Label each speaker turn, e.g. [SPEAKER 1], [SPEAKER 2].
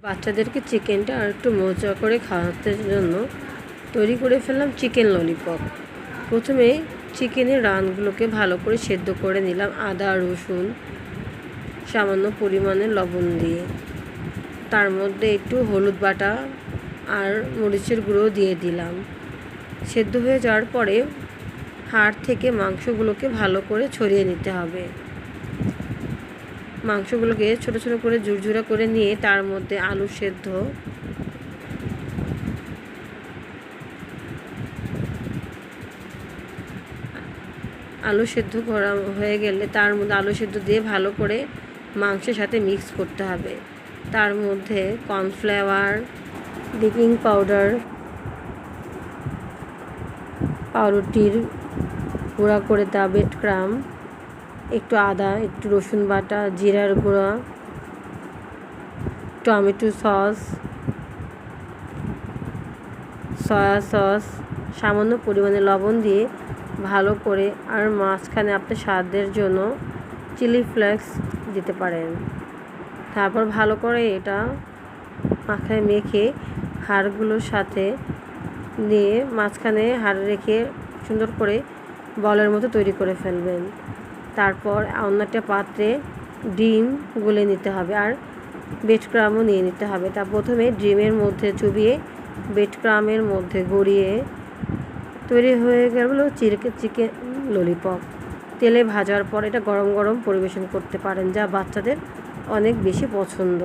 [SPEAKER 1] বাচ্চাদেরকে চিকেনটা আর একটু মজা করে খাওয়াতে জন্য তৈরি করে ফেললাম চিকেন ললিপপ। প্রথমে চিকেনের রানগুলোকে ভালো করে সেদ্ধ করে নিলাম আদা রসুন সামান্য পরিমাণে লবণ দিয়ে। তার মধ্যে একটু হলুদ বাটা আর মরিচের গুঁড়ো দিয়ে দিলাম। সেদ্ধ হয়ে যাওয়ার পরে হাড় থেকে মাংসগুলোকে ভালো করে ছড়িয়ে নিতে হবে। মাংসগুলোকে ছোট ছোট করে ঝুরঝুরা করে নিয়ে তার মধ্যে আলু সেদ্ধ করা হয়ে গেলে তার মধ্যে আলু সেদ্ধ দিয়ে ভালো করে মাংসের সাথে মিক্স করতে হবে। তার মধ্যে কর্নফ্লাওয়ার, বেকিং পাউডার, পাউরুটির গুঁড়া করে দেওয়া ব্রেড ক্রাম, একটু আদা, একটু রসুন বাটা, জিরার গুঁড়া, টমেটো সস, সয়া সস, সামান্য পরিমাণে লবণ দিয়ে ভালো করে আর মাঝখানে আপনি স্বাদের জন্য চিলি ফ্লেক্স দিতে পারেন। তারপর ভালো করে এটা মাখায় মেখে হাড়গুলোর সাথে দিয়ে মাঝখানে হাড় রেখে সুন্দর করে বলের মতো তৈরি করে ফেলবেন। তারপর অন্য একটা পাত্রে ডিম গুলে নিতে হবে আর ব্রেড ক্রামও নিয়ে নিতে হবে। তা প্রথমে ডিমের মধ্যে চুবিয়ে ব্রেড ক্রামের মধ্যে গড়িয়ে তৈরি হয়ে গেল চিকেন ললিপপ। তেলে ভাজার পর এটা গরম গরম পরিবেশন করতে পারেন, যা বাচ্চাদের অনেক বেশি পছন্দ।